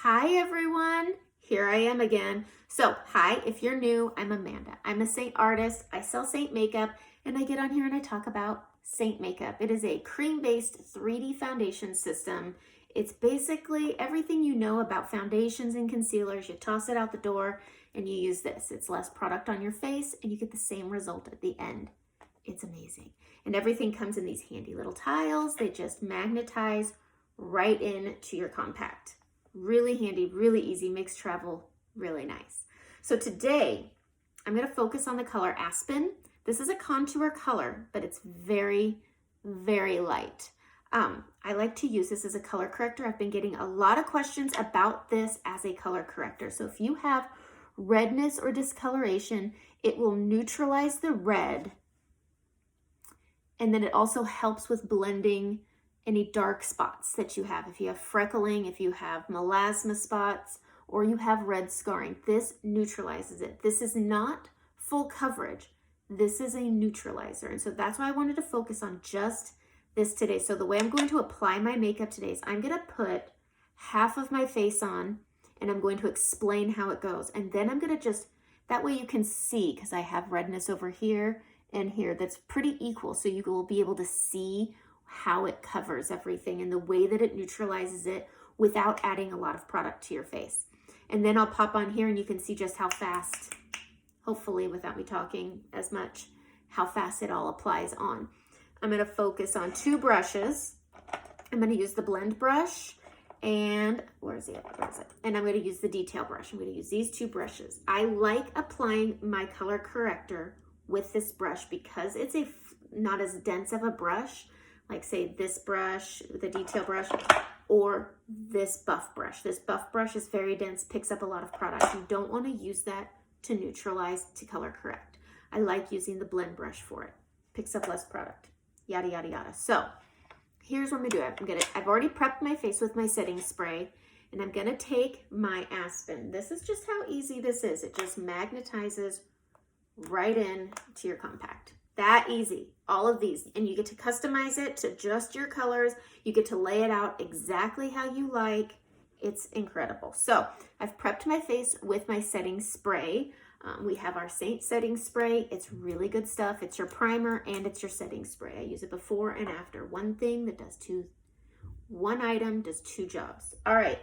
Hi everyone, here I am again. So hi, if you're new, I'm Amanda. I'm a Seint artist, I sell Seint makeup, and I get on here and I talk about Seint makeup. It is a cream-based 3D foundation system. It's basically everything you know about foundations and concealers. You toss it out the door and you use this. It's less product on your face and you get the same result at the end. It's amazing. And everything comes in these handy little tiles. They just magnetize right into your compact. Really handy, really easy, makes travel really nice. So today, I'm gonna focus on the color Aspen. This is a contour color, but it's very, very light. I like to use this as a color corrector. I've been getting a lot of questions about this as a color corrector. So if you have redness or discoloration, it will neutralize the red. And then it also helps with blending any dark spots that you have. If you have freckling, if you have melasma spots, or you have red scarring, this neutralizes it. This is not full coverage. This is a neutralizer. And so that's why I wanted to focus on just this today. So the way I'm going to apply my makeup today is I'm gonna put half of my face on and I'm going to explain how it goes. And then I'm gonna that way you can see, because I have redness over here and here, that's pretty equal. So you will be able to see how it covers everything and the way that it neutralizes it without adding a lot of product to your face. And then I'll pop on here and you can see just how fast, hopefully without me talking as much, how fast it all applies on. I'm gonna focus on two brushes. I'm gonna use the blend brush and where is it? And I'm gonna use the detail brush. I'm gonna use these two brushes. I like applying my color corrector with this brush because it's not as dense of a brush, like say this brush, the detail brush, or this buff brush. This buff brush is very dense, picks up a lot of product. You don't want to use that to neutralize, to color correct. I like using the blend brush for it. Picks up less product, yada, yada, yada. So here's what I'm gonna do. I've already prepped my face with my setting spray, and I'm gonna take my Aspen. This is just how easy this is. It just magnetizes right in to your compact. That easy, all of these. And you get to customize it to just your colors. You get to lay it out exactly how you like. It's incredible. So I've prepped my face with my setting spray. We have our Seint setting spray. It's really good stuff. It's your primer and it's your setting spray. I use it before and after. One item does two jobs. All right,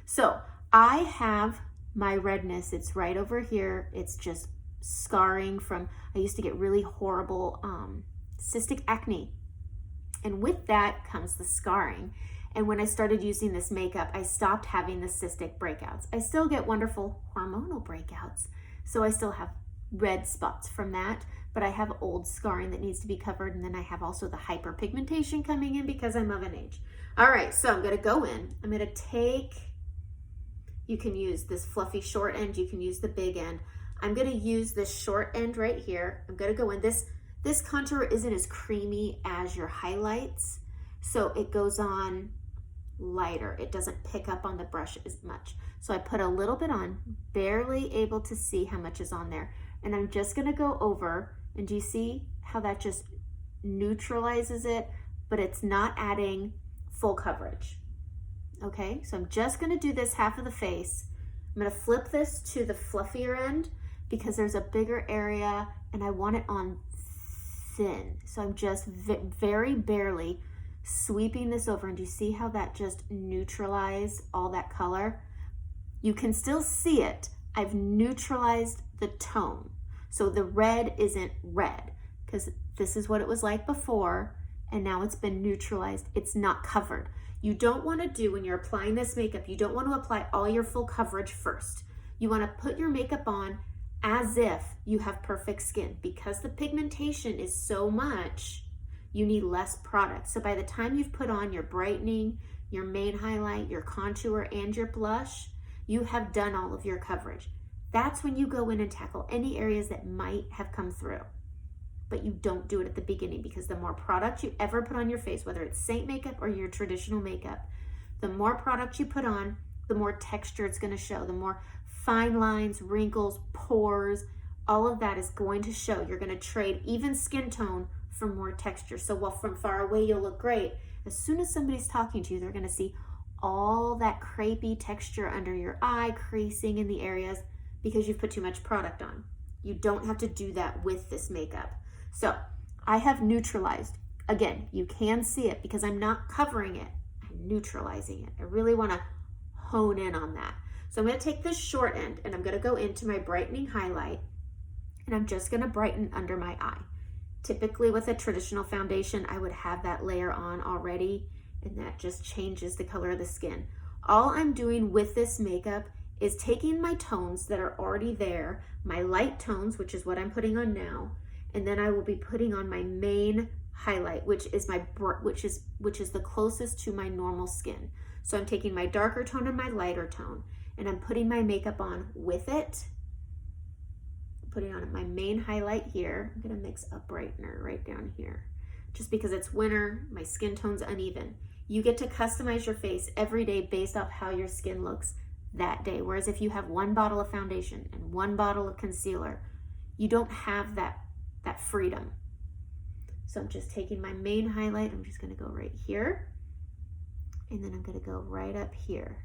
so I have my redness. It's right over here. It's just scarring from, I used to get really horrible cystic acne. And with that comes the scarring. And when I started using this makeup, I stopped having the cystic breakouts. I still get wonderful hormonal breakouts. So I still have red spots from that, but I have old scarring that needs to be covered. And then I have also the hyperpigmentation coming in because I'm of an age. All right, so I'm gonna go in. I'm gonna take, you can use this fluffy short end, you can use the big end. I'm gonna use this short end right here. I'm gonna go in. This contour isn't as creamy as your highlights, so it goes on lighter. It doesn't pick up on the brush as much. So I put a little bit on, barely able to see how much is on there. And I'm just gonna go over, and do you see how that just neutralizes it, but it's not adding full coverage. Okay, so I'm just gonna do this half of the face. I'm gonna flip this to the fluffier end, because there's a bigger area and I want it on thin. So I'm just very barely sweeping this over. And do you see how that just neutralized all that color? You can still see it. I've neutralized the tone. So the red isn't red, because this is what it was like before, and now it's been neutralized. It's not covered. You don't want to do, when you're applying this makeup, you don't want to apply all your full coverage first. You want to put your makeup on as if you have perfect skin. Because the pigmentation is so much, you need less product. So by the time you've put on your brightening, your main highlight, your contour, and your blush, you have done all of your coverage. That's when you go in and tackle any areas that might have come through. But you don't do it at the beginning, because the more product you ever put on your face, whether it's Seint makeup or your traditional makeup, the more product you put on, the more texture it's gonna show, the more fine lines, wrinkles, pores, all of that is going to show. You're gonna trade even skin tone for more texture. So while from far away you'll look great, as soon as somebody's talking to you, they're gonna see all that crepey texture under your eye, creasing in the areas because you've put too much product on. You don't have to do that with this makeup. So I have neutralized. Again, you can see it because I'm not covering it. I'm neutralizing it. I really want to hone in on that. So I'm going to take this short end and I'm going to go into my brightening highlight and I'm just going to brighten under my eye. Typically with a traditional foundation, I would have that layer on already and that just changes the color of the skin. All I'm doing with this makeup is taking my tones that are already there, my light tones, which is what I'm putting on now, and then I will be putting on my main highlight, which is the closest to my normal skin. So I'm taking my darker tone and my lighter tone, and I'm putting my makeup on with it. Putting on my main highlight here. I'm gonna mix a brightener right down here. Just because it's winter, my skin tone's uneven. You get to customize your face every day based off how your skin looks that day. Whereas if you have one bottle of foundation and one bottle of concealer, you don't have that freedom. So I'm just taking my main highlight. I'm just gonna go right here. And then I'm gonna go right up here.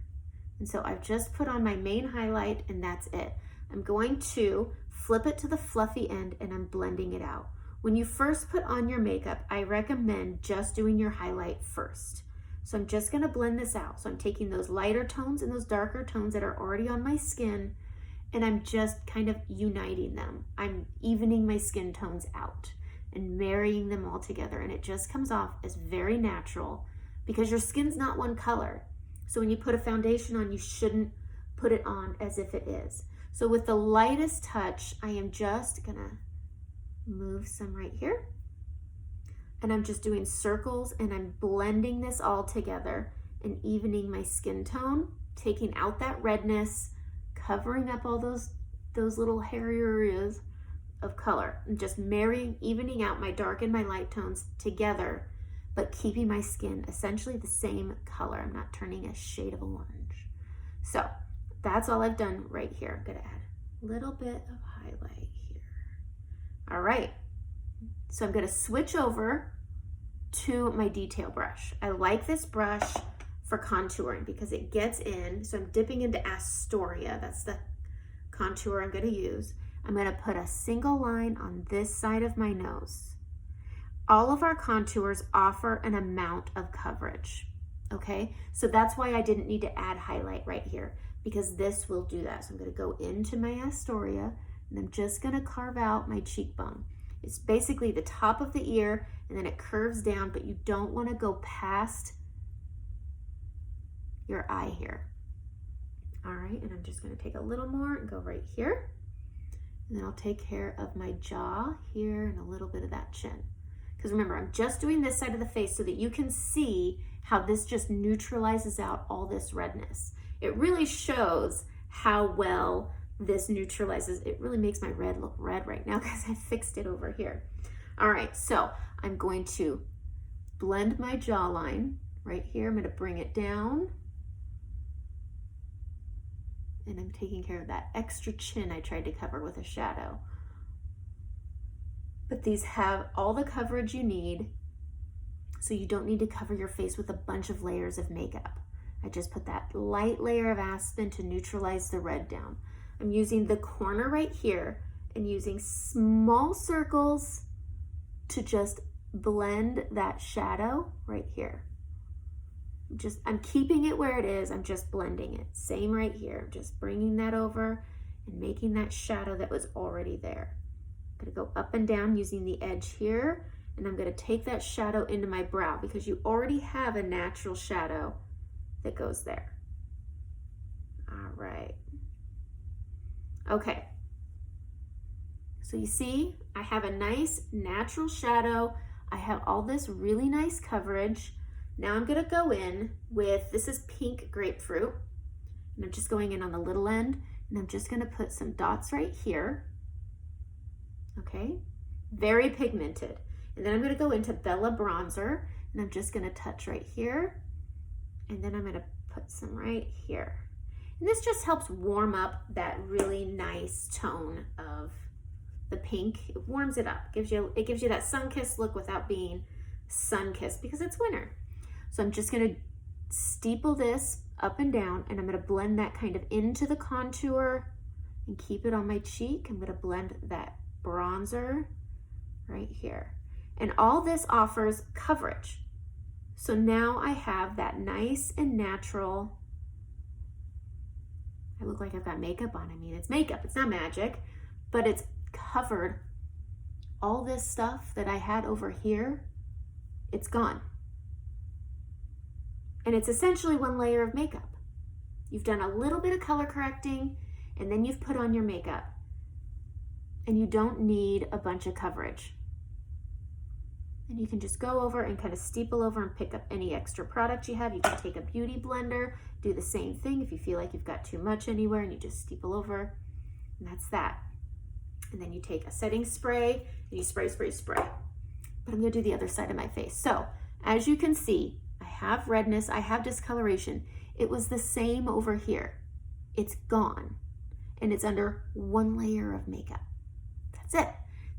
And so I've just put on my main highlight and that's it. I'm going to flip it to the fluffy end and I'm blending it out. When you first put on your makeup, I recommend just doing your highlight first. So I'm just gonna blend this out. So I'm taking those lighter tones and those darker tones that are already on my skin and I'm just kind of uniting them. I'm evening my skin tones out and marrying them all together, and it just comes off as very natural because your skin's not one color. So when you put a foundation on, you shouldn't put it on as if it is. So with the lightest touch, I am just gonna move some right here. And I'm just doing circles and I'm blending this all together and evening my skin tone, taking out that redness, covering up all those little hairy areas of color, and just evening out my dark and my light tones together, but keeping my skin essentially the same color. I'm not turning a shade of orange. So that's all I've done right here. I'm gonna add a little bit of highlight here. All right, so I'm gonna switch over to my detail brush. I like this brush for contouring because it gets in. So I'm dipping into Astoria. That's the contour I'm gonna use. I'm gonna put a single line on this side of my nose. All of our contours offer an amount of coverage, okay? So that's why I didn't need to add highlight right here, because this will do that. So I'm gonna go into my Astoria and I'm just gonna carve out my cheekbone. It's basically the top of the ear and then it curves down, but you don't wanna go past your eye here. All right, and I'm just gonna take a little more and go right here. And then I'll take care of my jaw here and a little bit of that chin. Because remember, I'm just doing this side of the face so that you can see how this just neutralizes out all this redness. It really shows how well this neutralizes. It really makes my red look red right now because I fixed it over here. All right, so I'm going to blend my jawline right here. I'm gonna bring it down. And I'm taking care of that extra chin I tried to cover with a shadow. But these have all the coverage you need, so you don't need to cover your face with a bunch of layers of makeup. I just put that light layer of Aspen to neutralize the red down. I'm using the corner right here and using small circles to just blend that shadow right here. I'm keeping it where it is, I'm just blending it. Same right here, I'm just bringing that over and making that shadow that was already there. I'm gonna go up and down using the edge here, and I'm gonna take that shadow into my brow because you already have a natural shadow that goes there. All right. Okay. So you see, I have a nice natural shadow. I have all this really nice coverage. Now I'm gonna go in with, this is pink grapefruit, and I'm just going in on the little end, and I'm just gonna put some dots right here. Okay, very pigmented. And then I'm gonna go into Bella Bronzer, and I'm just gonna touch right here, and then I'm gonna put some right here. And this just helps warm up that really nice tone of the pink. It warms it up, it gives you that sun-kissed look without being sun-kissed because it's winter. So I'm just gonna steeple this up and down, and I'm going to blend that kind of into the contour and keep it on my cheek. I'm going to blend that bronzer right here. And all this offers coverage. So now I have that nice and natural, I look like I've got makeup on. I mean, it's makeup, it's not magic, but it's covered all this stuff that I had over here. It's gone. And it's essentially one layer of makeup. You've done a little bit of color correcting, and then you've put on your makeup. And you don't need a bunch of coverage. And you can just go over and kind of steeple over and pick up any extra product you have. You can take a beauty blender, do the same thing if you feel like you've got too much anywhere, and you just steeple over, and that's that. And then you take a setting spray and you spray, spray, spray. But I'm gonna do the other side of my face. So as you can see, I have redness, I have discoloration. It was the same over here. It's gone, and it's under one layer of makeup. That's it.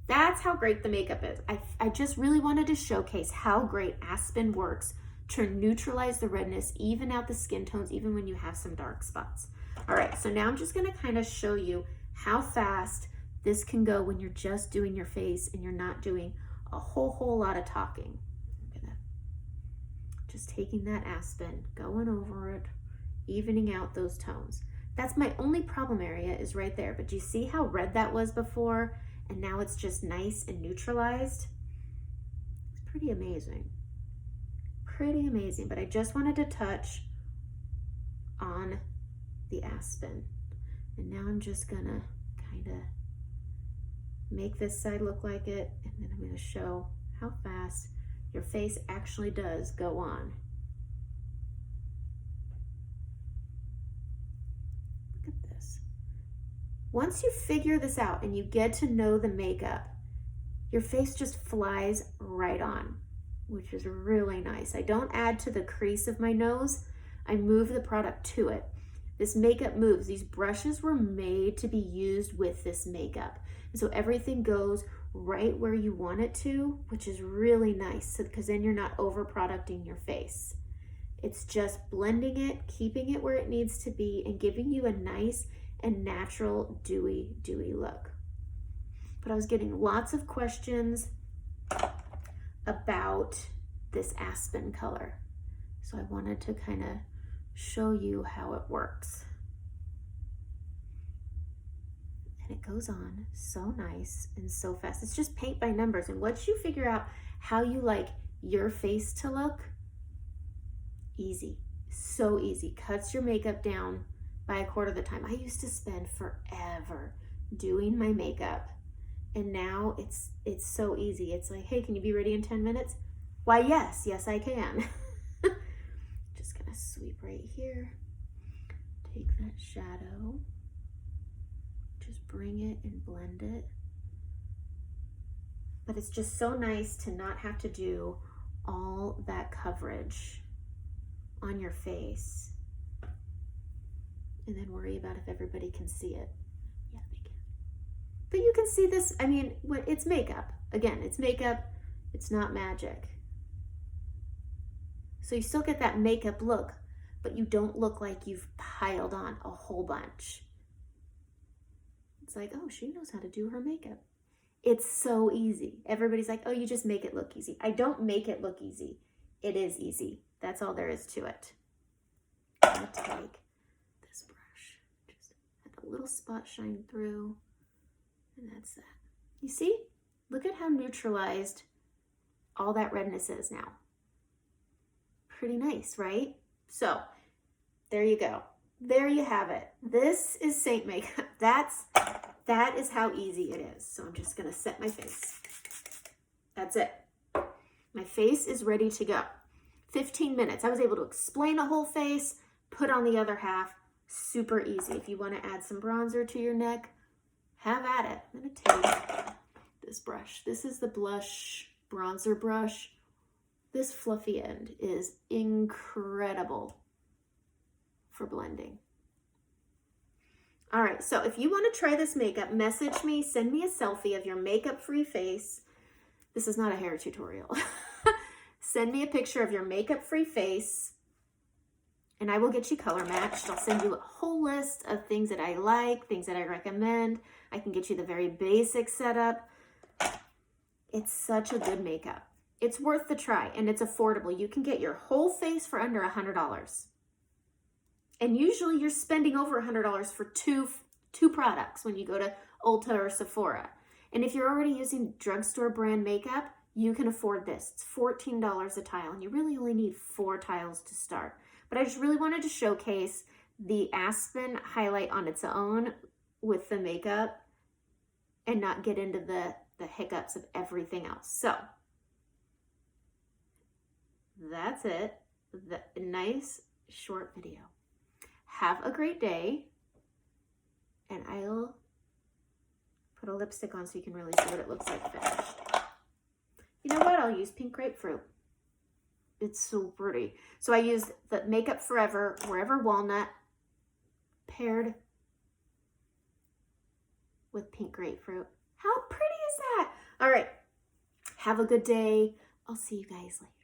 That's how great the makeup is. I just really wanted to showcase how great Aspen works to neutralize the redness, even out the skin tones, even when you have some dark spots. All right, so now I'm just gonna kind of show you how fast this can go when you're just doing your face and you're not doing a whole lot of talking. I'm gonna just taking that Aspen, going over it, evening out those tones. That's my only problem area is right there, but do you see how red that was before? And now it's just nice and neutralized. It's pretty amazing. Pretty amazing, but I just wanted to touch on the Aspen. And now I'm just gonna kind of make this side look like it, and then I'm gonna show how fast your face actually does go on. Look at this. Once you figure this out and you get to know the makeup, your face just flies right on, which is really nice. I don't add to the crease of my nose. I move the product to it. This makeup moves. These brushes were made to be used with this makeup. And so everything goes right where you want it to, which is really nice because then you're not over producting your face. It's just blending it, keeping it where it needs to be, and giving you a nice and natural dewy look. But I was getting lots of questions about this Aspen color. So I wanted to kind of show you how it works. And it goes on so nice and so fast. It's just paint by numbers. And once you figure out how you like your face to look, easy, so easy. Cuts your makeup down by a quarter of the time. I used to spend forever doing my makeup, and now it's so easy. It's like, hey, can you be ready in 10 minutes? Why, yes, I can. Just gonna sweep right here, take that shadow, just bring it and blend it. But it's just so nice to not have to do all that coverage on your face and then worry about if everybody can see it. Yeah, they can. But you can see this, I mean, it's makeup. Again, it's makeup, it's not magic. So you still get that makeup look, but you don't look like you've piled on a whole bunch. It's like, oh, she knows how to do her makeup. It's so easy. Everybody's like, oh, you just make it look easy. I don't make it look easy. It is easy. That's all there is to it. I'm gonna take this brush, just have a little spot shine through, and that's that. You see? Look at how neutralized all that redness is now. Pretty nice, right? So there you go. There you have it. This is Seint makeup. That is how easy it is. So I'm just gonna set my face. That's it. My face is ready to go. 15 minutes. I was able to explain the whole face, put on the other half. Super easy. If you want to add some bronzer to your neck, have at it. I'm going to take this brush. This is the blush bronzer brush. This fluffy end is incredible for blending. All right, so if you want to try this makeup, message me, send me a selfie of your makeup-free face. This is not a hair tutorial. Send me a picture of your makeup-free face and I will get you color matched. I'll send you a whole list of things that I like, things that I recommend. I can get you the very basic setup. It's such a good makeup. It's worth the try, and it's affordable. You can get your whole face for under $100. And usually you're spending over $100 for two products when you go to Ulta or Sephora. And if you're already using drugstore brand makeup, you can afford this. It's $14 a tile, and you really only need 4 tiles to start. But I just really wanted to showcase the Aspen highlight on its own with the makeup and not get into the hiccups of everything else. So that's it. The nice short video. Have a great day, and I'll put a lipstick on so you can really see what it looks like finished. You know what? I'll use pink grapefruit. It's so pretty. So I use the Makeup Forever Wherever Walnut paired with pink grapefruit. How pretty is that? All right. Have a good day. I'll see you guys later.